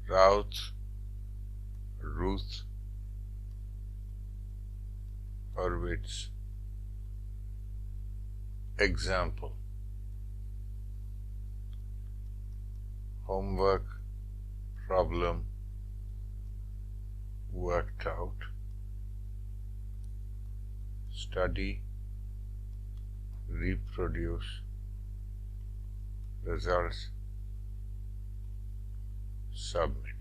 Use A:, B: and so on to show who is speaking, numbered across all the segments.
A: Routh, Routh, Hurwitz. Example. Homework problem worked out. Study, reproduce results, submit.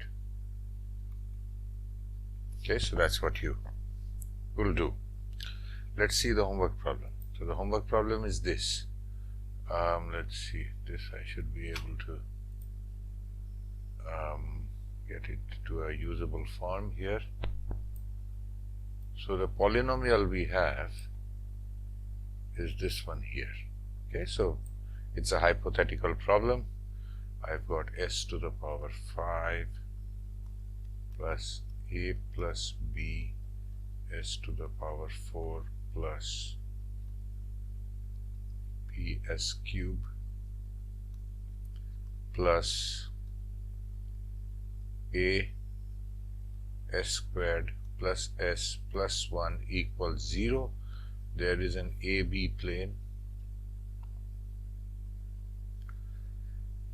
A: Okay, so that's what you will do. Let's see the homework problem. So the homework problem is this. Let's see, this I should be able to get it to a usable form here. So the polynomial we have is this one here. Okay, so it's a hypothetical problem. I've got s to the power 5 plus a plus b s to the power 4 plus ps cube plus a s squared plus s plus 1 equals 0. There is an AB plane,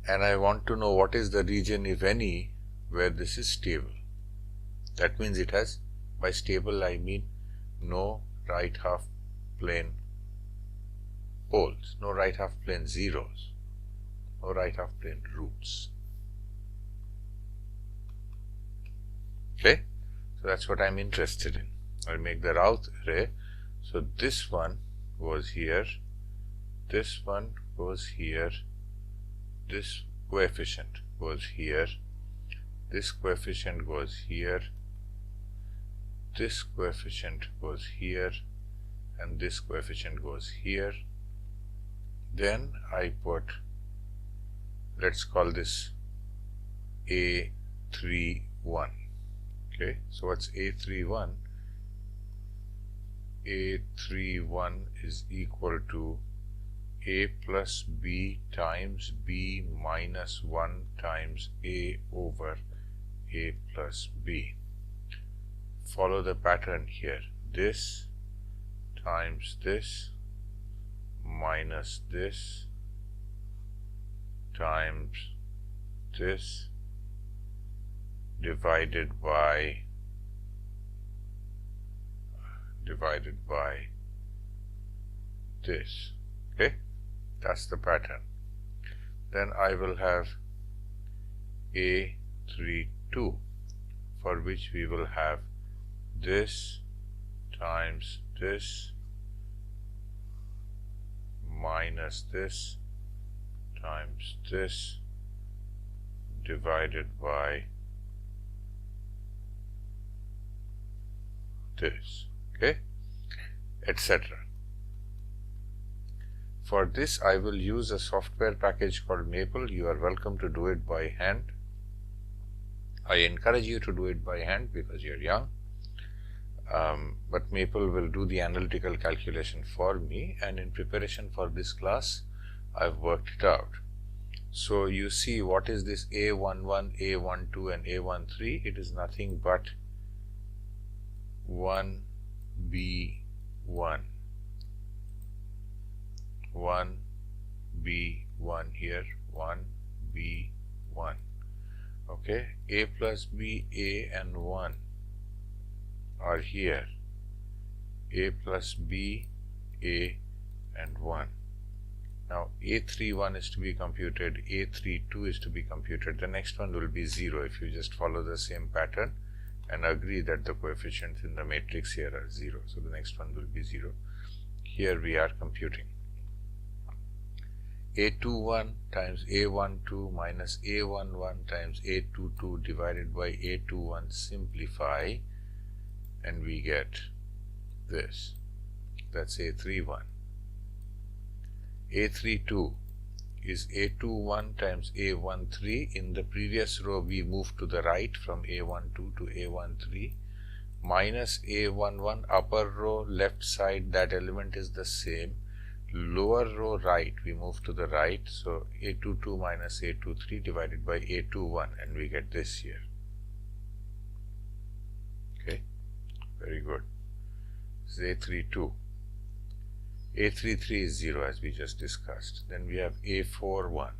A: and I want to know what is the region, if any, where this is stable. That means it has, by stable I mean no right half plane poles, no right half plane zeros, no right half plane roots. Okay, so that's what I'm interested in. I'll make the Routh array. So this one goes here, this one goes here, this coefficient goes here, this coefficient goes here, this coefficient goes here, and this coefficient goes here. Then I put, let's call this A31. Okay, so what's A31? A31 is equal to A plus B times B minus 1 times A over A plus B. Follow the pattern here. This times this minus this times this divided by this. Okay, that's the pattern. Then I will have A32, for which we will have this times this minus this times this divided by this, okay, etc. For this I will use a software package called Maple. You are welcome to do it by hand. I encourage you to do it by hand because you're young, but Maple will do the analytical calculation for me, and in preparation for this class I've worked it out. So you see, what is this A11, A12 and A13? It is nothing but 1B1, 1B1 here, 1B1. Okay, A plus B, A and 1 are here. A plus B, A and 1. Now A31 is to be computed, A32 is to be computed. The next one will be 0 if you just follow the same pattern and agree that the coefficients in the matrix here are 0. So the next one will be 0. Here we are computing. A21 times A12 minus A11 times A22 divided by A21, simplify, and we get this. That's A31. A32 is A21 times A13. In the previous row we moved to the right from A12 to A13, minus A11, upper row left side, that element is the same. lower row right, we move to the right, so A22 minus A23 divided by A21, and we get this here. Okay, very good. This is A32. A33 is 0 as we just discussed. Then we have A41.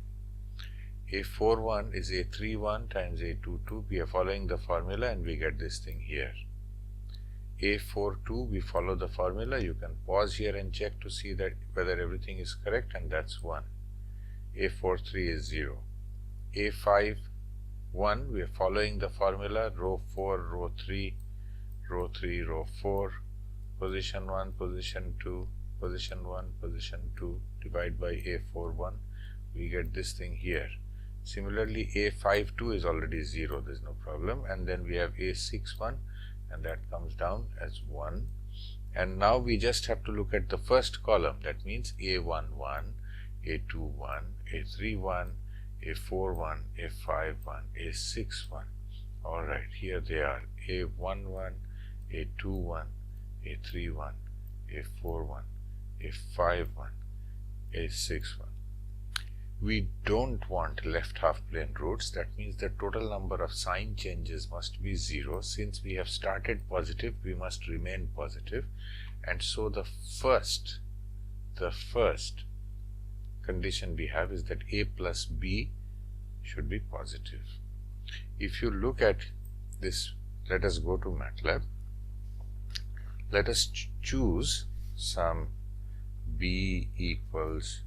A: A41 is A31 times A22. We are following the formula and we get this thing here. A42, we follow the formula. You can pause here and check to see that whether everything is correct, and that's 1. A43 is 0. A51, we are following the formula, row 4, row 3, row 3, row 4, position 1, position 2, position 1, position 2, divide by A41, we get this thing here. Similarly, A52 is already 0, there is no problem, and then we have A61, and that comes down as 1. And now we just have to look at the first column. That means A11, A21, A31, A41, A51, A61. Alright, here they are. A11, A21, A31, A41, A51, A61. We don't want left half plane roots. That means the total number of sign changes must be 0. Since we have started positive, we must remain positive, and so the first condition we have is that A plus B should be positive. If you look at this, let us go to Matlab. Let us choose some B equals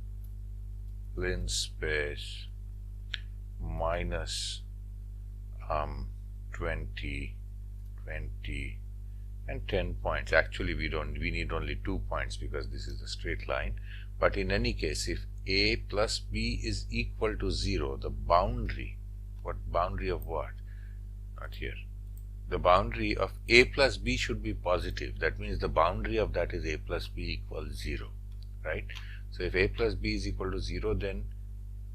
A: linspace minus 20, 20 and 10 points. Actually we need only 2 points because this is a straight line, but in any case, if A plus B is equal to 0, the boundary, what boundary of what? Not here. The boundary of A plus B should be positive. That means the boundary of that is A plus B equals 0, right? So if A plus B is equal to 0, then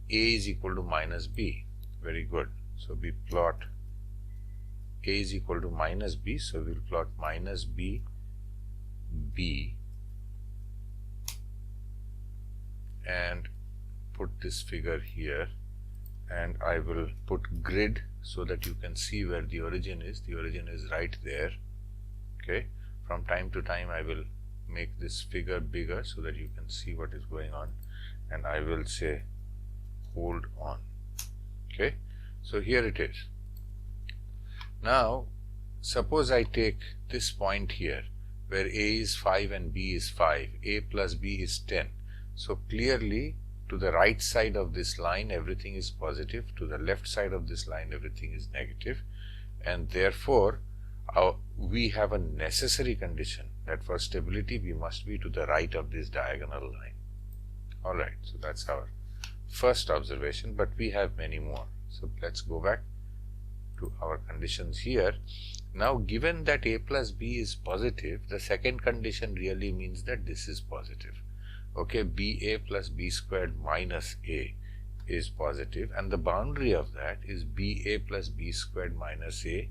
A: A is equal to minus B. Very good. So we plot A is equal to minus B. So we'll plot minus B, B, and put this figure here. And I will put grid so that you can see where the origin is. The origin is right there. Okay. From time to time I will make this figure bigger so that you can see what is going on, and I will say hold on. Okay, so here it is. Now suppose I take this point here where A is 5 and B is 5, A plus B is 10. So clearly to the right side of this line everything is positive, to the left side of this line everything is negative, and therefore we have a necessary condition that for stability we must be to the right of this diagonal line. Alright, so that's our first observation, but we have many more. So let's go back to our conditions here. Now given that A plus B is positive, the second condition really means that this is positive. Okay, BA plus B squared minus A is positive, and the boundary of that is BA plus B squared minus A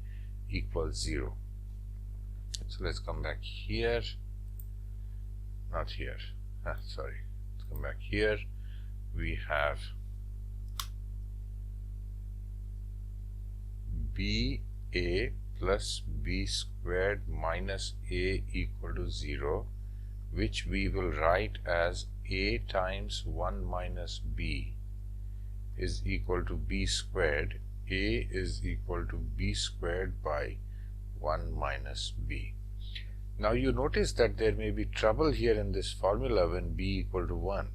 A: equals 0. So let's come back here, not here, sorry, let's come back here. We have BA plus B squared minus A equal to 0, which we will write as A times 1 minus B is equal to B squared. A is equal to B squared by 1 minus B. Now you notice that there may be trouble here in this formula when B equal to 1.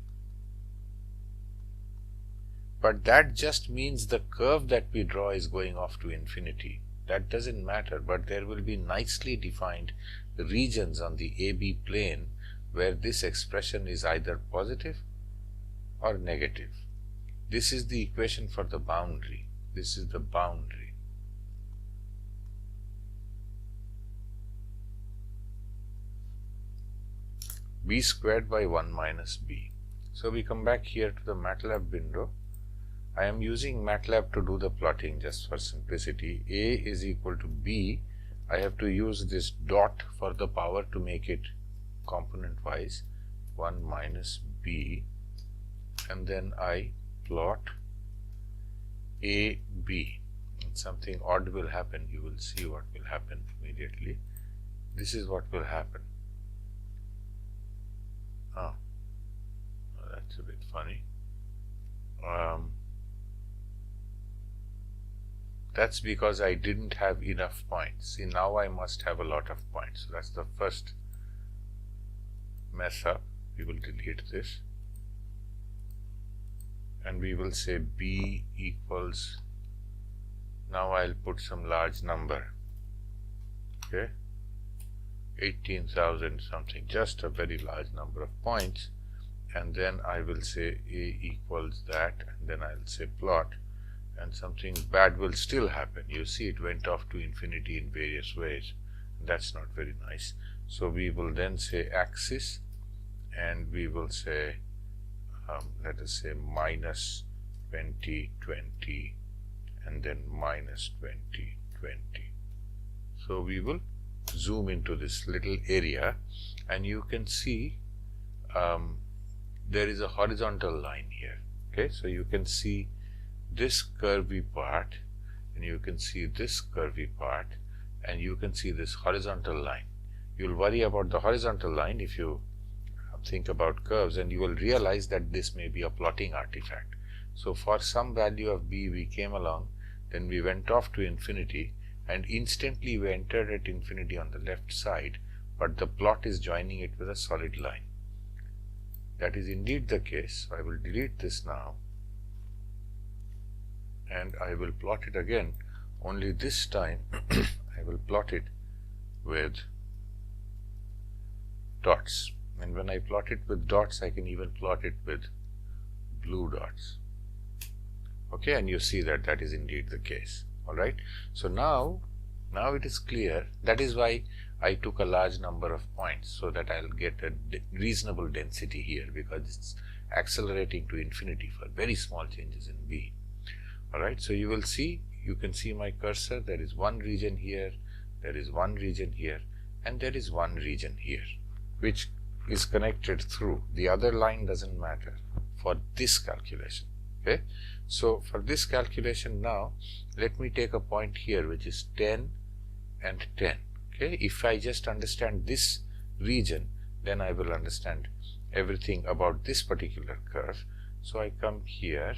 A: But that just means the curve that we draw is going off to infinity. That doesn't matter, but there will be nicely defined regions on the AB plane where this expression is either positive or negative. This is the equation for the boundary. This is the boundary. B squared by 1 minus B. So we come back here to the Matlab window. I am using Matlab to do the plotting just for simplicity. A is equal to B. I have to use this dot for the power to make it component wise. 1 minus B B, and then I plot AB. And something odd will happen. You will see what will happen immediately. This is what will happen. Oh, that's a bit funny. That's because I didn't have enough points. See, now I must have a lot of points. So that's the first mess up. We will delete this. And we will say B equals, now I'll put some large number, okay, 18,000 something, just a very large number of points, and then I will say A equals that, and then I'll say plot, and something bad will still happen. You see, it went off to infinity in various ways. That's not very nice. So we will then say axis, and we will say let us say minus 20, 20, and then minus 20, 20. So we will zoom into this little area, and you can see there is a horizontal line here. Okay, so you can see this curvy part, and you can see this curvy part, and you can see this horizontal line. You'll worry about the horizontal line if you think about curves, and you will realize that this may be a plotting artifact. So for some value of B, we came along, then we went off to infinity, and instantly we entered at infinity on the left side, but the plot is joining it with a solid line. That is indeed the case. I will delete this now, and I will plot it again, only this time I will plot it with dots. And when I plot it with dots, I can even plot it with blue dots. Okay, and you see that that is indeed the case. Alright, so now it is clear. That is why I took a large number of points, so that I'll get a reasonable density here, because it's accelerating to infinity for very small changes in B. Alright, so you will see, you can see my cursor. There is one region here, there is one region here, and there is one region here, which is connected through. The other line doesn't matter for this calculation. Okay, so for this calculation now, let me take a point here which is 10 and 10. Okay, if I just understand this region, then I will understand everything about this particular curve. So I come here,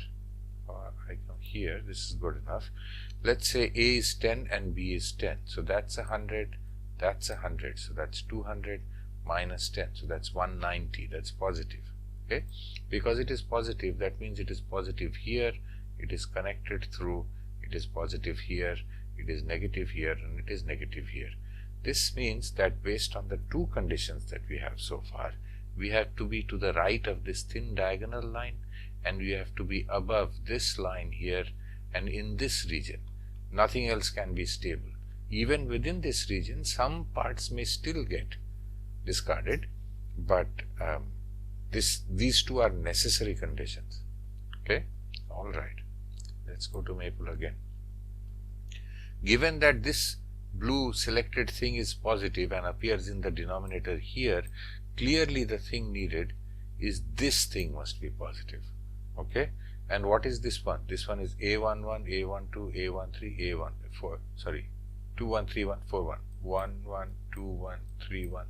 A: this is good enough. Let's say A is 10 and B is 10. So that's 100, that's 100, so that's 200 minus 10, so that's 190, that's positive. Okay, because it is positive, that means it is positive here, it is connected through, it is positive here, it is negative here, and it is negative here. This means that based on the two conditions that we have so far, we have to be to the right of this thin diagonal line, and we have to be above this line here, and in this region. Nothing else can be stable. Even within this region, some parts may still get discarded, but these two are necessary conditions. Okay, all right. Let's go to Maple again. Given that this blue selected thing is positive and appears in the denominator here, clearly the thing needed is this thing must be positive. Okay, and what is this one? This one is A11, A12, A13, A14. Sorry, 2131, 41, 11, 21, 31.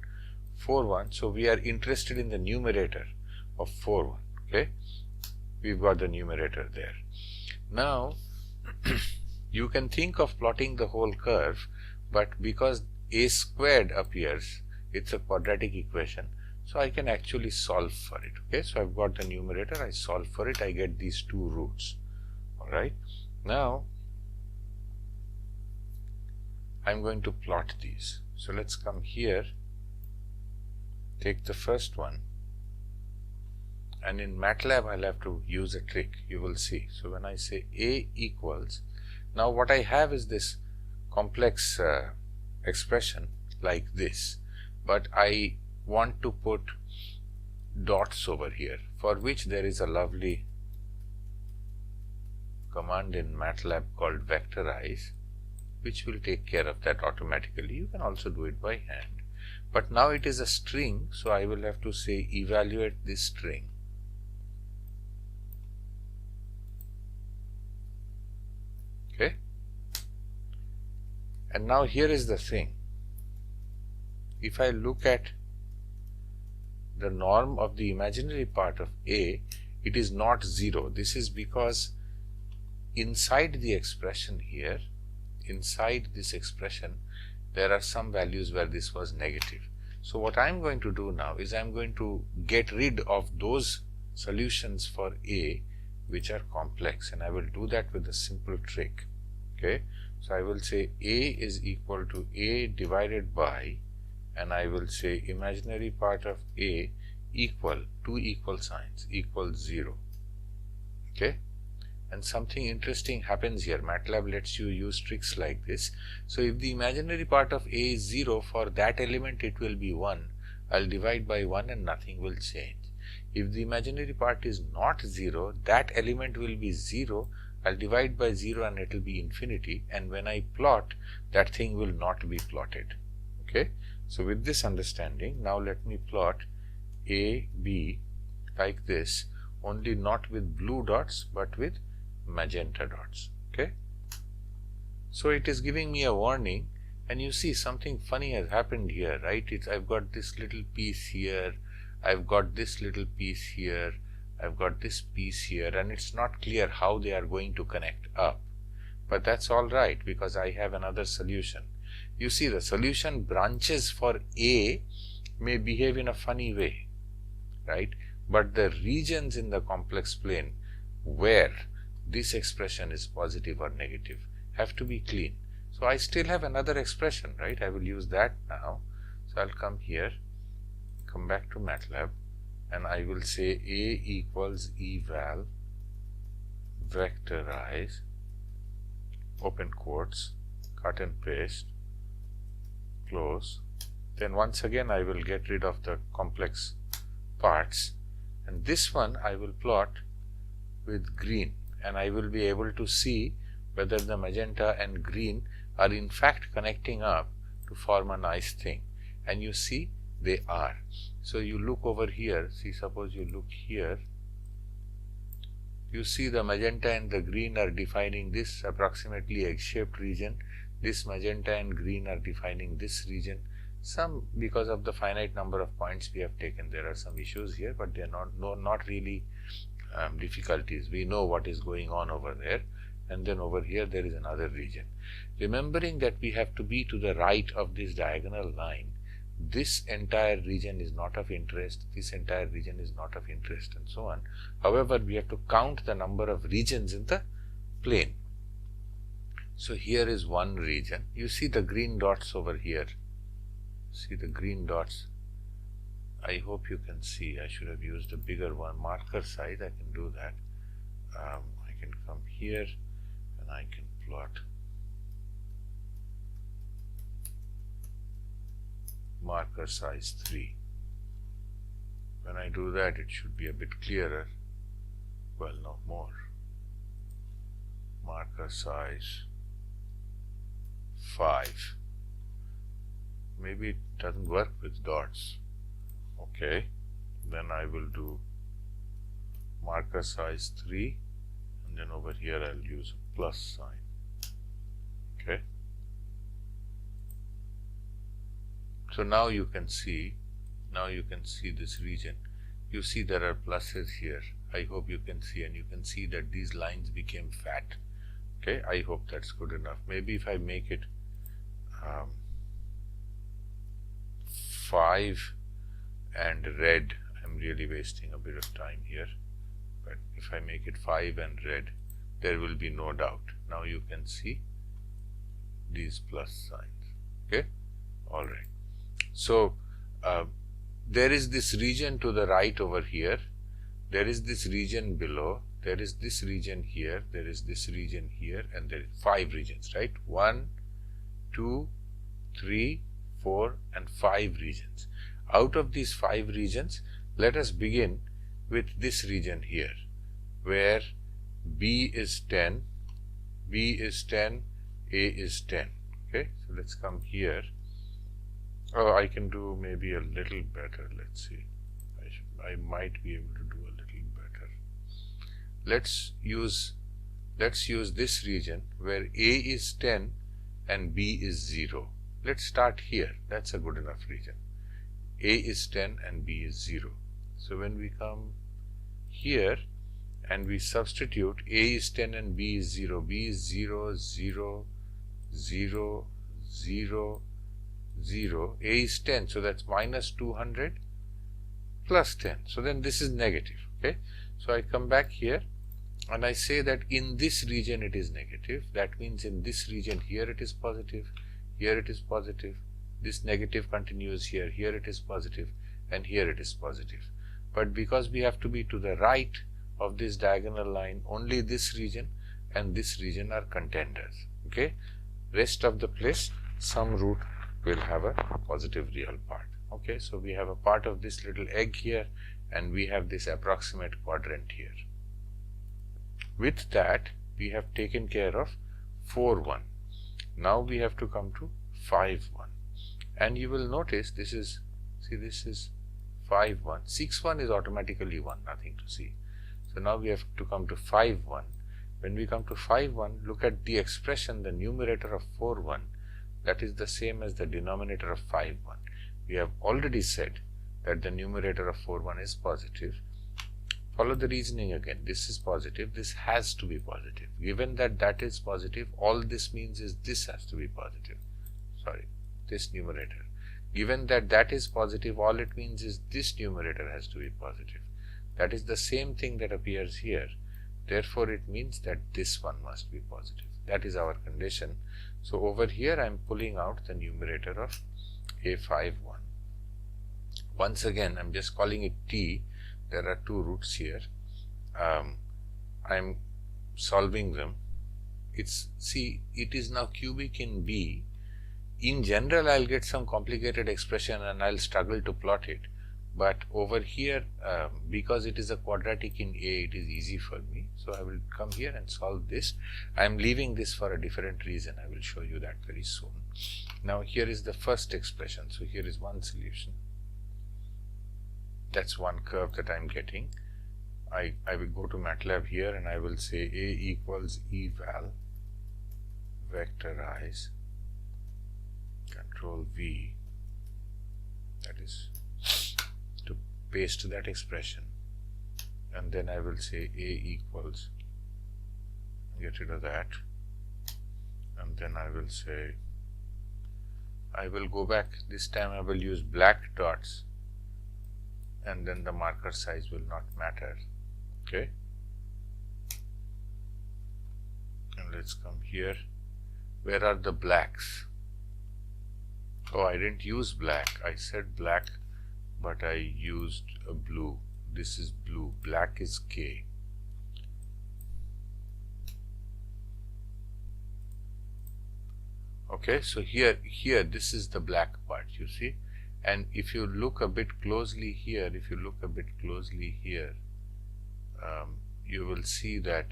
A: 41. So we are interested in the numerator of 41. Okay, we've got the numerator there. Now you can think of plotting the whole curve, but because a squared appears, it's a quadratic equation, so I can actually solve for it. Okay, so I've got the numerator, I solve for it, I get these two roots. Alright, now I'm going to plot these. So let's come here, take the first one, and in Matlab I'll have to use a trick, you will see. So when I say A equals, now what I have is this complex expression like this, but I want to put dots over here, for which there is a lovely command in Matlab called vectorize, which will take care of that automatically. You can also do it by hand. But now it is a string, so I will have to say evaluate this string. And now here is the thing. If I look at the norm of the imaginary part of A, it is not 0. This is because inside the expression here, inside this expression, there are some values where this was negative. So what I'm going to do now is I'm going to get rid of those solutions for A which are complex, and I will do that with a simple trick. Okay, so I will say A is equal to A divided by, and I will say imaginary part of A equal, two equal signs, equals 0. Okay, and something interesting happens here. Matlab lets you use tricks like this. So if the imaginary part of A is 0, for that element it will be 1. I'll divide by 1 and nothing will change. If the imaginary part is not 0, that element will be 0. I'll divide by 0 and it will be infinity, and when I plot, that thing will not be plotted. Okay, so with this understanding, now let me plot A, B like this, only not with blue dots but with magenta dots. Okay, so it is giving me a warning, and you see something funny has happened here, right? I've got this little piece here, I've got this little piece here, I've got this piece here, and it's not clear how they are going to connect up. But that's all right, because I have another solution. You see, the solution branches for A may behave in a funny way, right? But the regions in the complex plane where this expression is positive or negative have to be clean. So I still have another expression, right? I will use that now. So I'll come here, come back to Matlab, and I will say A equals eval vectorize, open quotes, cut and paste, close. Then once again I will get rid of the complex parts, and this one I will plot with green, and I will be able to see whether the magenta and green are in fact connecting up to form a nice thing. And you see they are. So you look over here, see, suppose you look here, you see the magenta and the green are defining this approximately egg-shaped region. This magenta and green are defining this region. Some, because of the finite number of points we have taken, there are some issues here, but they are not really difficulties. We know what is going on over there, and then over here there is another region. Remembering that we have to be to the right of this diagonal line, this entire region is not of interest, this entire region is not of interest, and so on. However, we have to count the number of regions in the plane. So here is one region. You see the green dots over here. See the green dots. I hope you can see. I should have used a bigger one, marker size. I can do that. I can come here and I can plot marker size 3. When I do that, it should be a bit clearer. Well, no more. Marker size 5. Maybe it doesn't work with dots. Okay, then I will do marker size 3, and then over here I'll use a plus sign. Okay, so now you can see this region. You see there are pluses here. I hope you can see, and you can see that these lines became fat. Okay, I hope that's good enough. Maybe if I make it 5 and red, I'm really wasting a bit of time here, but if I make it 5 and red, there will be no doubt. Now you can see these plus signs. Okay, all right. So there is this region to the right over here, there is this region below, there is this region here, there is this region here, and there is 5 regions, right? 1, 2, 3, 4, and 5 regions. Out of these 5 regions, let us begin with this region here, where B is 10, B is 10, A is 10. Okay, so let's come here. Oh, I can do maybe a little better. Let's see. I might be able to do a little better. Let's use this region where A is 10 and B is 0. Let's start here. That's a good enough region. A is 10 and B is 0. So when we come here and we substitute A is 10 and B is 0, B is 0, 0, 0, 0, 0, A is 10, so that's minus 200 plus 10. So then this is negative. Okay, so I come back here and I say that in this region it is negative. That means in this region here it is positive, here it is positive, this negative continues here, here it is positive, and here it is positive. But because we have to be to the right of this diagonal line, only this region and this region are contenders. Okay, rest of the place some root will have a positive real part. Okay, so we have a part of this little egg here and we have this approximate quadrant here. With that we have taken care of 4, 1. Now we have to come to 5, 1, and you will notice this is, see, this is 5, 1. 6, 1 is automatically 1, nothing to see. So now we have to come to 5, 1. When we come to 5, 1, look at the expression, the numerator of 4, 1, that is the same as the denominator of 5, 1. We have already said that the numerator of 4, 1 is positive. Follow the reasoning again. This is positive, this has to be positive. Given that that is positive, all this means is this has to be positive. Sorry, this numerator. Given that that is positive, all it means is this numerator has to be positive. That is the same thing that appears here. Therefore, it means that this one must be positive. That is our condition. So over here I am pulling out the numerator of A5, 1. Once again, I am just calling it T. There are 2 roots here. I am solving them. See, it is now cubic in B. In general, I'll get some complicated expression and I'll struggle to plot it. But over here, because it is a quadratic in A, it is easy for me. So I will come here and solve this. I am leaving this for a different reason. I will show you that very soon. Now here is the first expression. So here is one solution. That's one curve that I am getting. I will go to Matlab here and I will say A equals eval vectorize control V, that is to paste that expression, and then I will say A equals, get rid of that, and then I will say, I will go back, this time I will use black dots and then the marker size will not matter. Okay, and let's come here. Where are the blacks? Oh, I didn't use black. I said black, but I used a blue. This is blue. Black is K. Okay, so here this is the black part, you see. And if you look a bit closely here, you will see that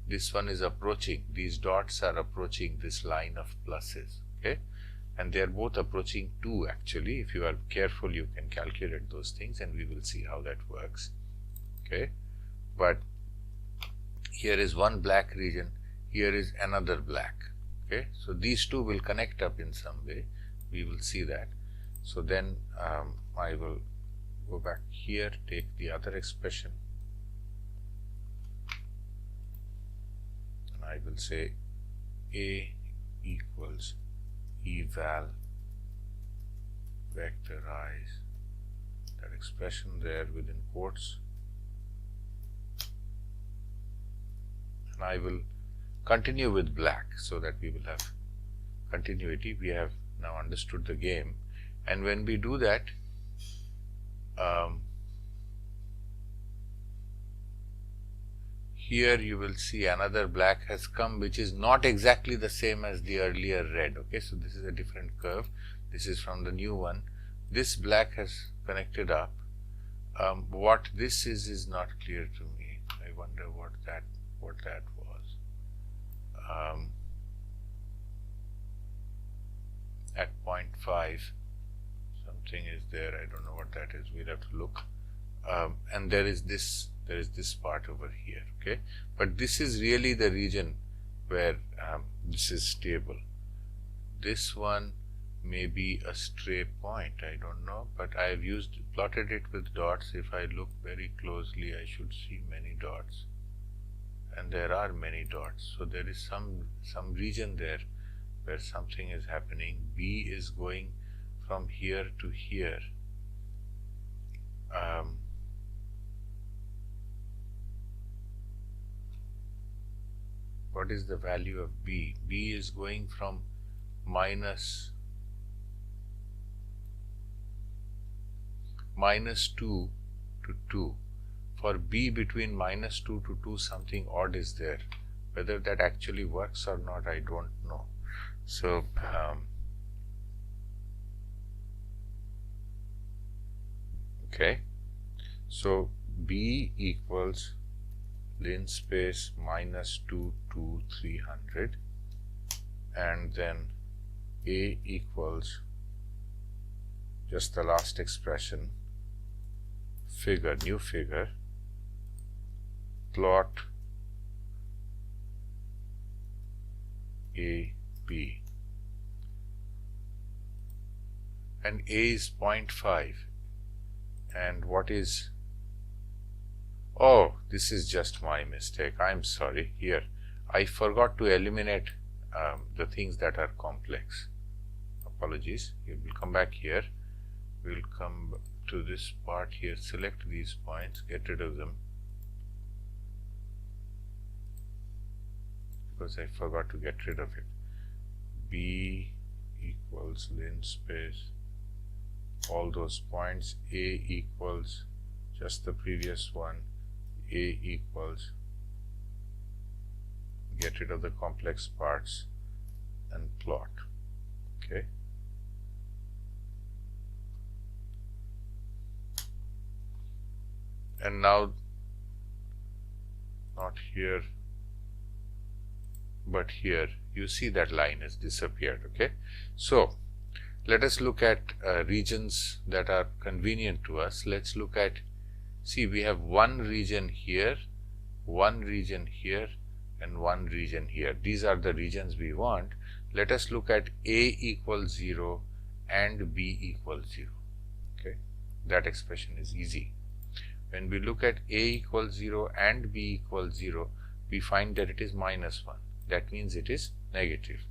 A: this one is approaching, these dots are approaching this line of pluses, okay, and they are both approaching 2 actually. If you are careful, you can calculate those things and we will see how that works. Okay, but here is one black region, here is another black. Okay, so these 2 will connect up in some way, we will see that. So then I will go back here, take the other expression, and I will say A equals eval vectorize that expression there within quotes, and I will continue with black so that we will have continuity. We have now understood the game. And when we do that, here you will see another black has come, which is not exactly the same as the earlier red. Okay, so this is a different curve. This is from the new one. This black has connected up. What this is not clear to me. I wonder what that was. At 0.5. Something is there, I don't know what that is, we'll have to look. And there is this part over here, okay, but this is really the region where this is stable. this one may be a stray point, I don't know, but I have plotted it with dots. If I look very closely, I should see many dots, and there are many dots. So there is some region there where something is happening. B is going from here to here. What is the value of B? B is going from minus 2 to 2. For B between minus 2 to 2, something odd is there. Whether that actually works or not, I don't know. So okay, so B equals linspace minus 2 to 300, and then A equals just the last expression, figure, new figure, plot A, B, and A is 0.5, and what is, oh, this is just my mistake, I'm sorry. Here I forgot to eliminate the things that are complex. Apologies. We will come back here, we'll come to this part here, select these points, get rid of them because I forgot to get rid of it. B equals linspace, all those points, A equals just the previous one, A equals, get rid of the complex parts and plot. Okay. And now, not here, but here, you see that line has disappeared. Okay. So let us look at regions that are convenient to us. Let's look at, see, we have one region here, one region here, and one region here. These are the regions we want. Let us look at A equals 0 and B equals 0. Okay, that expression is easy. When we look at A equals 0 and B equals 0, we find that it is minus 1. That means it is negative.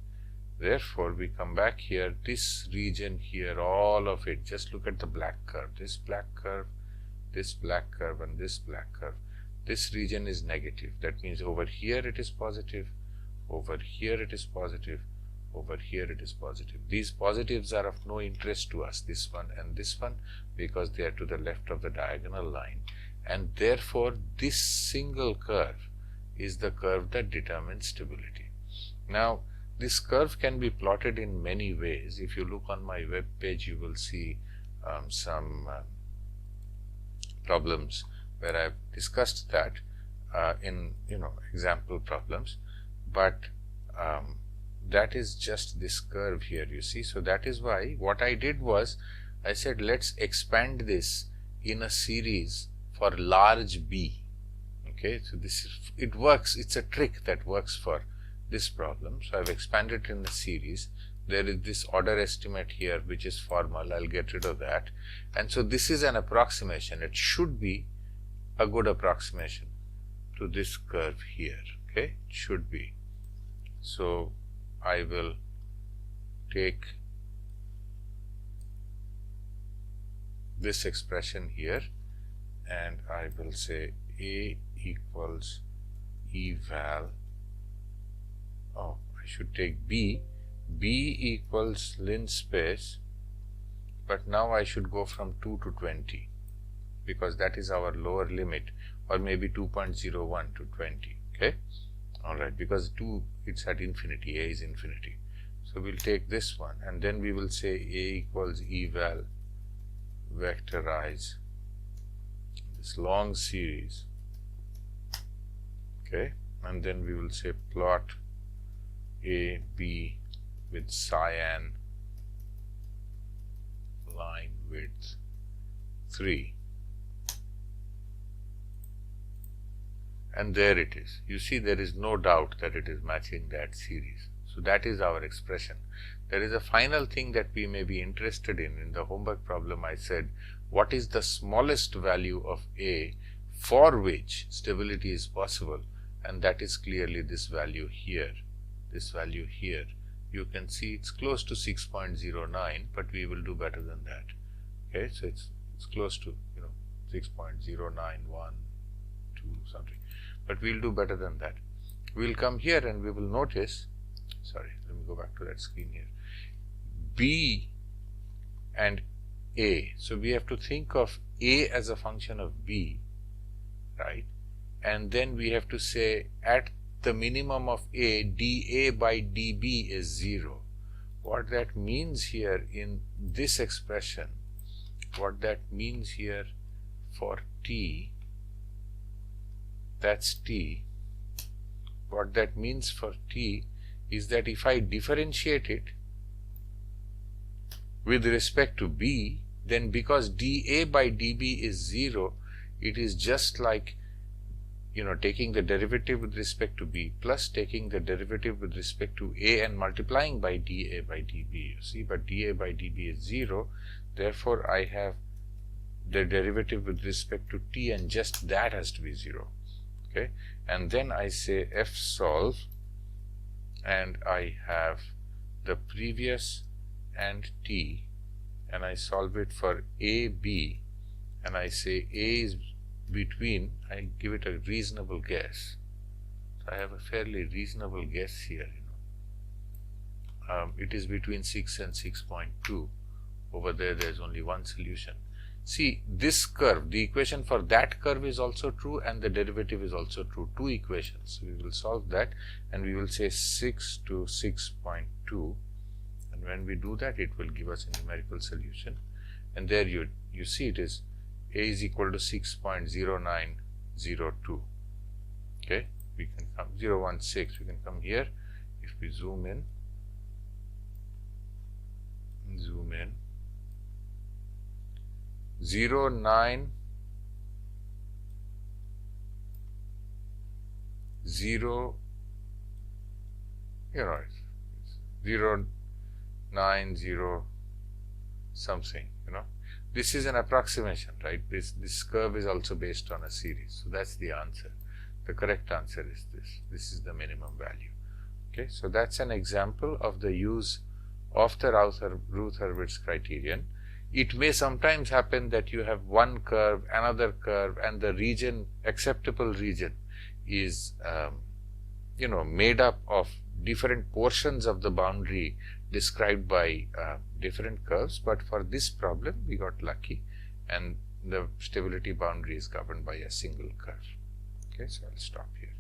A: Therefore, we come back here, this region here, all of it, just look at the black curve, this black curve, this black curve, and this black curve. This region is negative. That means over here it is positive, over here it is positive, over here it is positive. These positives are of no interest to us, this one and this one, because they are to the left of the diagonal line, and therefore this single curve is the curve that determines stability. Now, this curve can be plotted in many ways. If you look on my web page, you will see some problems where I've discussed that in example problems, but that is just this curve here, you see. So that is why what I did was I said, let's expand this in a series for large B. Okay, so this is, it works, it's a trick that works for this problem. So I've expanded in a series. There is this order estimate here which is formal, I'll get rid of that. And so this is an approximation. It should be a good approximation to this curve here. Okay, it should be. So I will take this expression here and I will say A equals eval, oh, I should take B, B equals linspace, but now I should go from 2 to 20 because that is our lower limit, or maybe 2.01 to 20. Okay, alright, because 2, it's at infinity, A is infinity. So we'll take this one and then we will say A equals eval vectorize this long series. Okay, and then we will say plot A, B with cyan line width 3. And there it is. You see, there is no doubt that it is matching that series. So that is our expression. There is a final thing that we may be interested in. In the homework problem I said, what is the smallest value of A for which stability is possible? And that is clearly this value here. This value here. You can see it's close to 6.09, but we will do better than that. Okay, so it's close to 6.0912 something, but we'll do better than that. We'll come here and we will notice, sorry, let me go back to that screen here, B and A. So we have to think of A as a function of B, right? And then we have to say at the minimum of A, dA by dB is 0. What that means here in this expression, what that means here for T, that's T. What that means for T is that if I differentiate it with respect to B, then because dA by dB is 0, it is just like taking the derivative with respect to B plus taking the derivative with respect to A and multiplying by dA by dB. You see, but dA by dB is 0, therefore I have the derivative with respect to T, and just that has to be 0. Okay, and then I say F solve, and I have the previous and T, and I solve it for A, B, and I say A is between, I give it a reasonable guess. So I have a fairly reasonable guess here. It is between 6 and 6.2. Over there's only one solution. See, this curve, the equation for that curve is also true and the derivative is also true. Two equations. We will solve that and we will say 6 to 6.2, and when we do that it will give us a numerical solution, and there you see it is A is equal to 6.0902. Okay, we can come 0.16, we can come here. If we zoom in, 0.90, it's 0.90 something, This is an approximation, right? This curve is also based on a series. So that's the answer. The correct answer is this. This is the minimum value. Okay, so that's an example of the use of the Routh-Hurwitz criterion. It may sometimes happen that you have one curve, another curve, and the region, acceptable region, is made up of different portions of the boundary described by different curves. But for this problem, we got lucky, and the stability boundary is governed by a single curve. Okay, so I'll stop here.